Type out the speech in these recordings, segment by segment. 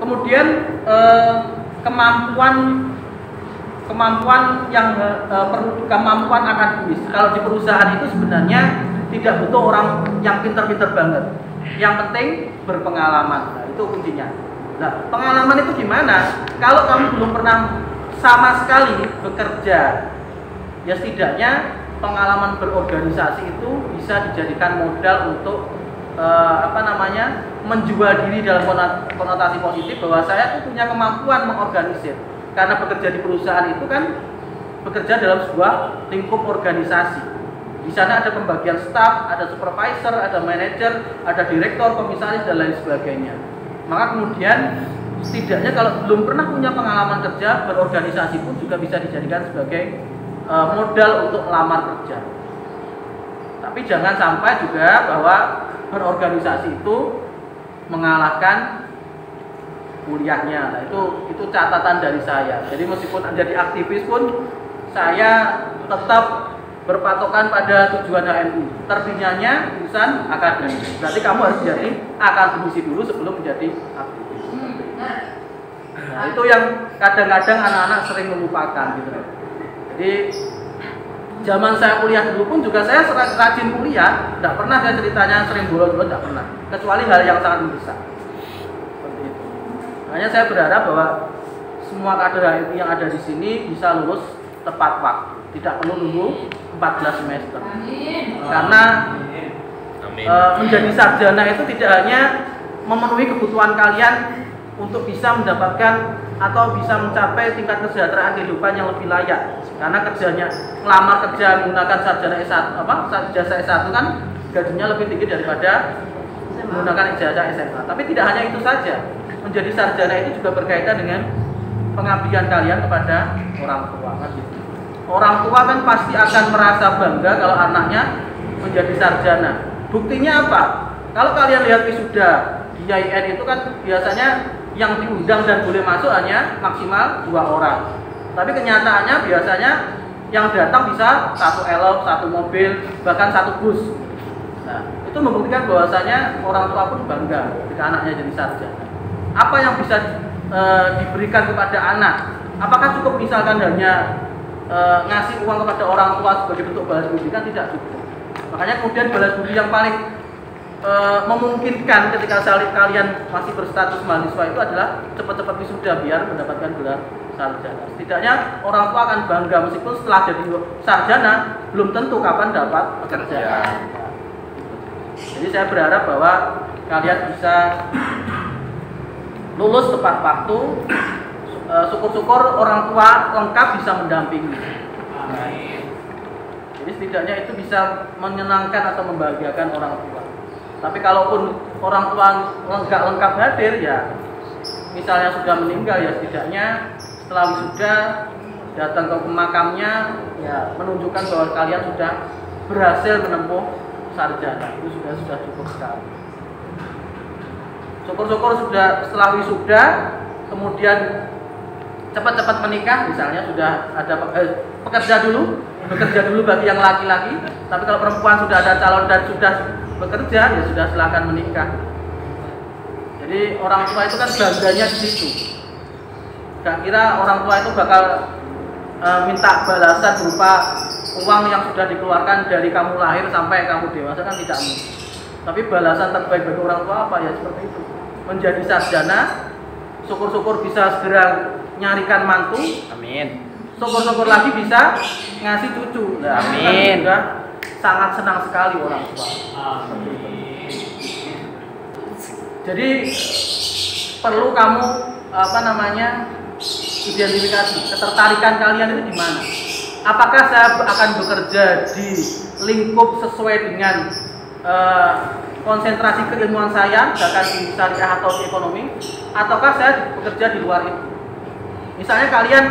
Kemudian kemampuan yang perlu kemampuan akademis. Kalau di perusahaan itu sebenarnya tidak butuh orang yang pintar-pintar banget. Yang penting berpengalaman. Nah, itu kuncinya. Nah, pengalaman itu gimana? Kalau kamu belum pernah sama sekali bekerja, ya setidaknya pengalaman berorganisasi itu bisa dijadikan modal untuk menjual diri dalam konotasi positif bahwa saya tuh punya kemampuan mengorganisir. Karena bekerja di perusahaan itu kan bekerja dalam sebuah lingkup organisasi. Di sana ada pembagian staf, ada supervisor, ada manajer, ada direktur, komisaris dan lain sebagainya. Maka kemudian setidaknya kalau belum pernah punya pengalaman kerja berorganisasi pun juga bisa dijadikan sebagai modal untuk melamar kerja. Tapi jangan sampai juga bahwa berorganisasi itu mengalahkan kuliahnya. Nah, itu catatan dari saya. Jadi meskipun menjadi aktivis pun saya tetap berpatokan pada tujuan HMI. Terbitnya jurusan akademik. Berarti kamu harus jadi akademisi dulu sebelum menjadi aktivis. Nah, itu yang kadang-kadang anak-anak sering melupakan gitu. Jadi zaman saya kuliah dulu pun juga saya rajin kuliah, tidak pernah saya ceritanya sering bolos-bolos, tidak pernah. Kecuali hal yang sangat mendesak. Seperti itu. Makanya saya berharap bahwa semua kader HMI yang ada di sini bisa lulus tepat waktu, tidak perlu nunggu 14 semester. Karena menjadi sarjana itu tidak hanya memenuhi kebutuhan kalian untuk bisa mendapatkan atau bisa mencapai tingkat kesejahteraan kehidupan yang lebih layak. Karena kerjanya melamar kerja menggunakan sarjana S1 ijazah S1 kan gajinya lebih tinggi daripada menggunakan ijazah SMA. Tapi tidak hanya itu saja. Menjadi sarjana itu juga berkaitan dengan pengabdian kalian kepada orang tua kan gitu. Orang tua kan pasti akan merasa bangga kalau anaknya menjadi sarjana. Buktinya apa? Kalau kalian lihat wisuda di IAIN itu kan biasanya yang diundang dan boleh masuk hanya maksimal 2 orang. Tapi kenyataannya biasanya yang datang bisa 1 elop, 1 mobil, bahkan 1 bus. Nah, itu membuktikan bahwasanya orang tua pun bangga ketika anaknya jadi sarjana. Apa yang bisa diberikan kepada anak? Apakah cukup misalkan hanya ngasih uang kepada orang tua sebagai bentuk balas budi? Kan tidak cukup. Makanya kemudian balas budi yang paling memungkinkan ketika kalian masih berstatus mahasiswa itu adalah cepat-cepat wisuda biar mendapatkan gelar sarjana. Setidaknya orang tua akan bangga meskipun setelah jadi sarjana belum tentu kapan dapat pekerjaan. Jadi saya berharap bahwa kalian bisa lulus tepat waktu. Syukur-syukur orang tua lengkap bisa mendampingi. Jadi setidaknya itu bisa menyenangkan atau membahagiakan orang tua. Tapi kalaupun orang tua nggak lengkap hadir ya, misalnya sudah meninggal ya setidaknya setelah wisuda datang ke makamnya ya menunjukkan bahwa kalian sudah berhasil menempuh sarjana. Itu sudah cukup sekali. Syukur-syukur sudah setelah wisuda kemudian cepat-cepat menikah, misalnya sudah ada bekerja dulu bagi yang laki-laki. Tapi kalau perempuan sudah ada calon dan sudah bekerja, ya sudah silakan menikah. Jadi orang tua itu kan bangganya di situ. Gak kira orang tua itu bakal minta balasan berupa uang yang sudah dikeluarkan dari kamu lahir sampai kamu dewasa, kan tidak mungkin. Tapi balasan terbaik bagi orang tua apa ya seperti itu. Menjadi sarjana, syukur-syukur bisa segera nyarikan mantu. Amin. Syukur-syukur lagi bisa ngasih cucu. Nah, amin. Sudah sangat senang sekali orang tua. Jadi perlu kamu identifikasi ketertarikan kalian itu di mana. Apakah saya akan bekerja di lingkup sesuai dengan konsentrasi keilmuan saya, misalkan di syariah atau di ekonomi, ataukah saya bekerja di luar itu? Misalnya kalian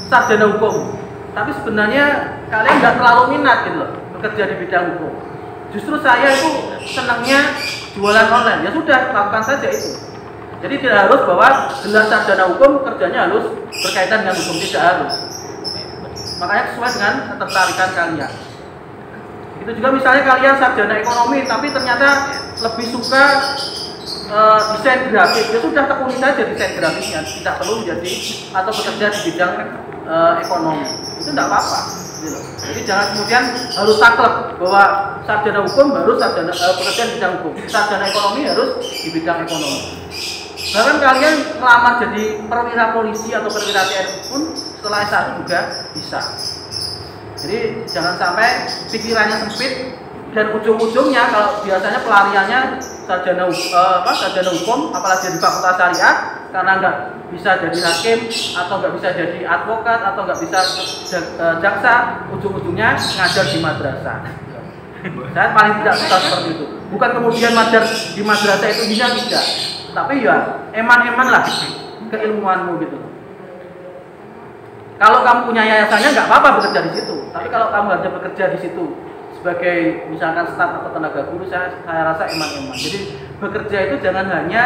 sarjana hukum, tapi sebenarnya kalian nggak terlalu minat gitu loh bekerja di bidang hukum. Justru saya itu senangnya jualan online. Ya sudah, lakukan saja itu. Jadi tidak harus bahwa gelar sarjana hukum kerjanya harus berkaitan dengan hukum, tidak harus. Makanya sesuai dengan ketertarikan kalian. Itu juga misalnya kalian sarjana ekonomi tapi ternyata lebih suka desain grafis, ya sudah tekuni saja desain grafisnya, tidak perlu menjadi atau bekerja di bidang ekonomi, itu tidak apa-apa. Gitu. Jadi jangan kemudian harus saklek bahwa sarjana hukum harus bekerja di bidang hukum, sarjana ekonomi harus di bidang ekonomi. Bahkan kalian melamar jadi perwira polisi atau perwira TNI pun setelah S1 juga bisa. Jadi jangan sampai pikirannya sempit dan ujung-ujungnya kalau biasanya pelariannya sarjana hukum apalagi di fakultas syariah karena nggak bisa jadi hakim atau nggak bisa jadi advokat atau nggak bisa jaksa, ujung-ujungnya ngajar di madrasah. Saya paling tidak suka seperti itu. Bukan kemudian ngajar di madrasah itu hina, tidak, tapi ya eman-eman lah keilmuanmu gitu. Kalau kamu punya yayasannya nggak apa-apa bekerja di situ, tapi kalau kamu hanya bekerja di situ sebagai misalkan staf atau tenaga guru, saya rasa eman-eman. Jadi bekerja itu jangan hanya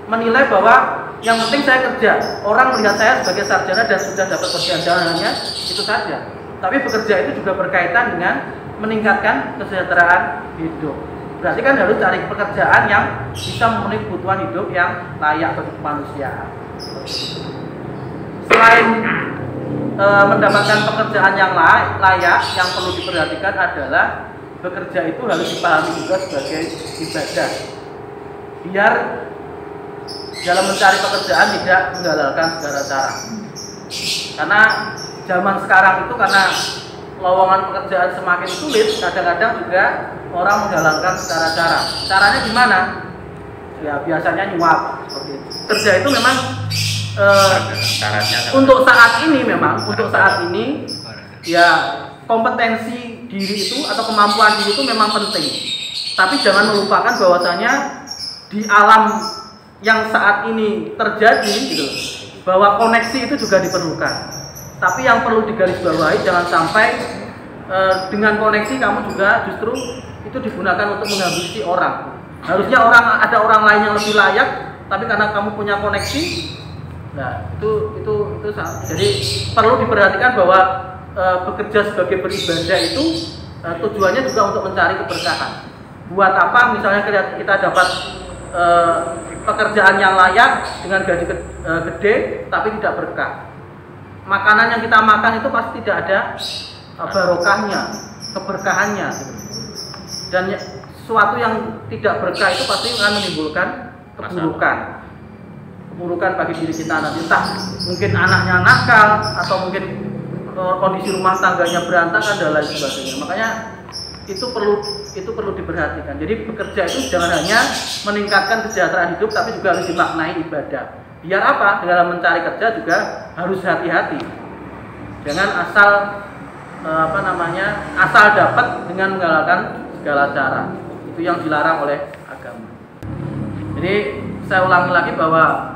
menilai bahwa yang penting saya kerja, orang melihat saya sebagai sarjana dan sudah dapat pekerjaan, jangan hanya itu saja. Tapi bekerja itu juga berkaitan dengan meningkatkan kesejahteraan hidup. Berarti kan harus cari pekerjaan yang bisa memenuhi kebutuhan hidup yang layak bagi kemanusiaan. Selain mendapatkan pekerjaan yang layak, yang perlu diperhatikan adalah bekerja itu harus dipahami juga sebagai ibadah. Biar dalam mencari pekerjaan tidak menghalalkan segala cara. Karena zaman sekarang itu karena lowongan pekerjaan semakin sulit, kadang-kadang juga orang menghalalkan segala cara. Caranya gimana? Ya biasanya nyuap seperti itu. Kerja itu memang untuk saat ini ya kompetensi diri itu atau kemampuan diri itu memang penting. Tapi jangan melupakan bahwasanya di alam yang saat ini terjadi gitu, bahwa koneksi itu juga diperlukan. Tapi yang perlu digarisbawahi jangan sampai dengan koneksi kamu juga justru itu digunakan untuk menghabisi orang. Harusnya ada orang lain yang lebih layak, tapi karena kamu punya koneksi, nah itu jadi perlu diperhatikan bahwa bekerja sebagai beribadah itu tujuannya juga untuk mencari keberkahan. Buat apa misalnya kita dapat pekerjaan yang layak dengan gaji gede tapi tidak berkah. Makanan yang kita makan itu pasti tidak ada barokahnya, keberkahannya. Dan sesuatu yang tidak berkah itu pasti akan menimbulkan keburukan bagi diri kita nanti. Entah mungkin anaknya nakal atau mungkin kondisi rumah tangganya berantakan dan lain sebagainya. Makanya itu perlu diperhatikan. Jadi bekerja itu jangan hanya meningkatkan kesejahteraan hidup, tapi juga harus dimaknai ibadah. Biar apa? Dalam mencari kerja juga harus hati-hati. Jangan asal asal dapat dengan menghalalkan segala cara. Itu yang dilarang oleh agama. Jadi saya ulangi lagi bahwa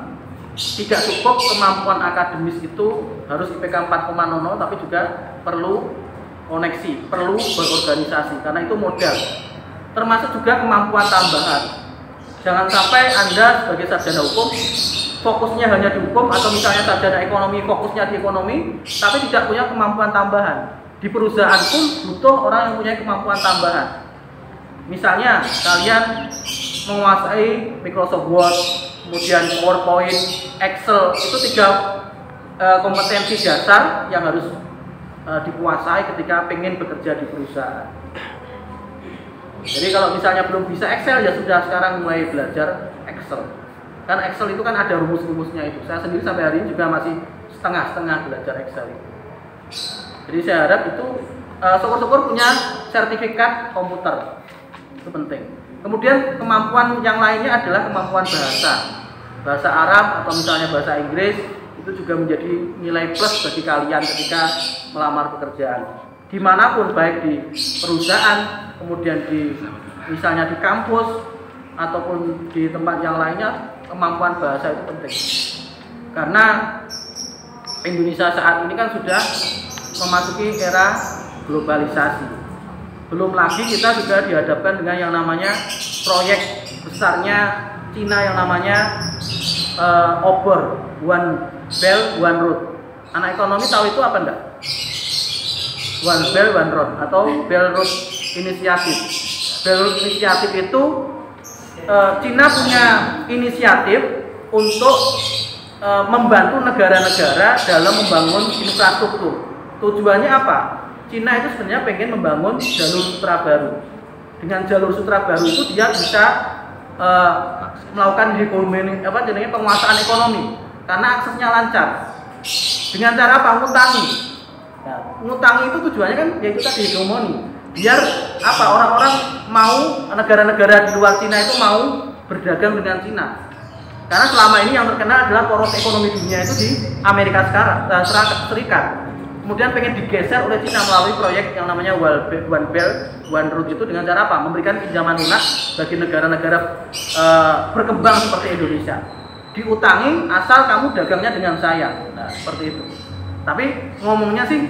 tidak cukup kemampuan akademis itu harus IPK 4,00, tapi juga perlu koneksi, perlu berorganisasi, karena itu modal. Termasuk juga kemampuan tambahan. Jangan sampai Anda sebagai sarjana hukum fokusnya hanya di hukum, atau misalnya sarjana ekonomi fokusnya di ekonomi, tapi tidak punya kemampuan tambahan. Di perusahaan pun butuh orang yang punya kemampuan tambahan. Misalnya kalian menguasai Microsoft Word, kemudian PowerPoint, Excel, itu 3 kompetensi dasar yang harus dikuasai ketika pengen bekerja di perusahaan. Jadi kalau misalnya belum bisa Excel, ya sudah sekarang mulai belajar Excel. Kan Excel itu kan ada rumus-rumusnya itu. Saya sendiri sampai hari ini juga masih setengah-setengah belajar Excel itu. Jadi saya harap itu syukur-syukur punya sertifikat komputer. Itu penting. Kemudian kemampuan yang lainnya adalah kemampuan bahasa Arab atau misalnya bahasa Inggris. Itu juga menjadi nilai plus bagi kalian ketika melamar pekerjaan. Dimanapun, baik di perusahaan, kemudian misalnya di kampus ataupun di tempat yang lainnya, kemampuan bahasa itu penting. Karena Indonesia saat ini kan sudah memasuki era globalisasi. Belum lagi kita juga dihadapkan dengan yang namanya proyek besarnya Cina yang namanya OBOR, One Belt One Road. Anak ekonomi tahu itu apa enggak? One Belt One Road atau Belt Road Initiative. Belt Road Initiative itu Cina punya inisiatif untuk membantu negara-negara dalam membangun infrastruktur. Tujuannya apa? Cina itu sebenarnya pengen membangun jalur sutra baru. Dengan jalur sutra baru itu dia bisa melakukan hegemoni, penguasaan ekonomi karena aksesnya lancar. Dengan cara apa? Ngutangi. Nah, ngutangi itu tujuannya kan yaitu tadi hegemoni. Biar apa? Orang-orang mau, negara-negara di luar Cina itu mau berdagang dengan Cina. Karena selama ini yang terkenal adalah poros ekonomi dunia itu di Amerika Serikat. Kemudian pengen digeser oleh Cina melalui proyek yang namanya One Belt One Road itu dengan cara apa? Memberikan pinjaman lunak bagi negara-negara berkembang seperti Indonesia. Diutangi asal kamu dagangnya dengan saya. Nah, seperti itu. Tapi ngomongnya sih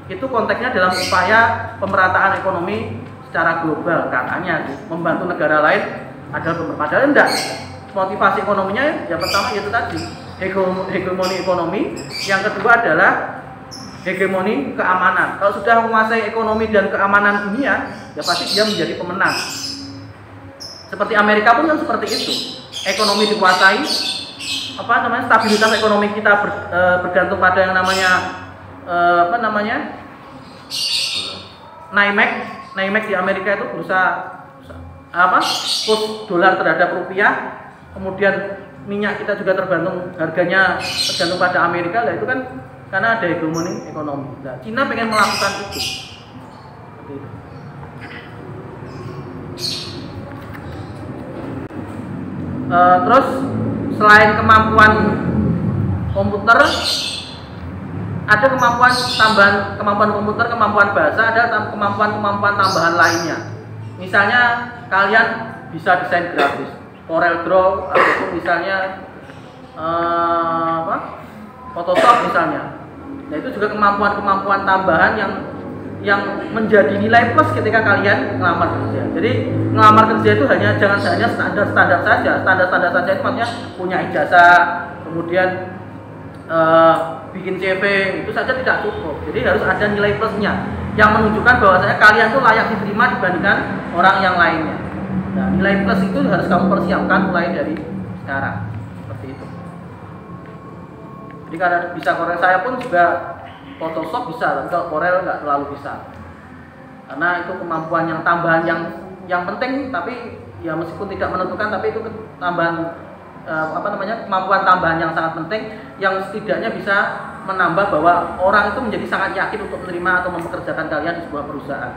itu konteksnya dalam upaya pemerataan ekonomi secara global, katanya membantu negara lain adalah padahal enggak. Motivasi ekonominya yang pertama itu tadi hegemoni ekonomi, yang kedua adalah hegemoni keamanan. Kalau sudah menguasai ekonomi dan keamanan dunia, ya pasti dia menjadi pemenang. Seperti Amerika pun kan seperti itu. Ekonomi dikuasai, stabilitas ekonomi kita bergantung pada yang namanya NYMEX di Amerika itu berusaha kurs dolar terhadap rupiah. Kemudian minyak kita juga tergantung harganya tergantung pada Amerika lah, itu kan karena ada hegemoni ekonomi. Nah, Cina pengen melakukan itu. Seperti itu. Terus selain kemampuan komputer, ada kemampuan tambahan, kemampuan komputer, kemampuan bahasa, ada kemampuan tambahan lainnya. Misalnya kalian bisa desain grafis, Corel Draw, ataupun misalnya Photoshop misalnya. Nah, itu juga kemampuan tambahan yang menjadi nilai plus ketika kalian ngelamar kerja. Jadi ngelamar kerja itu jangan hanya standar saja. Standar saja itu maksudnya punya ijazah, kemudian bikin CV, itu saja tidak cukup. Jadi harus ada nilai plusnya yang menunjukkan bahwasanya kalian tuh layak diterima dibandingkan orang yang lainnya. Nah, nilai plus itu harus kamu persiapkan mulai dari sekarang. Seperti itu. Jadi karena bisa Corel, saya pun juga Photoshop bisa, tapi kalau Corel nggak terlalu bisa. Karena itu kemampuan yang tambahan yang penting, tapi ya meskipun tidak menentukan, tapi itu tambahan kemampuan tambahan yang sangat penting yang setidaknya bisa menambah bahwa orang itu menjadi sangat yakin untuk menerima atau mempekerjakan kalian di sebuah perusahaan.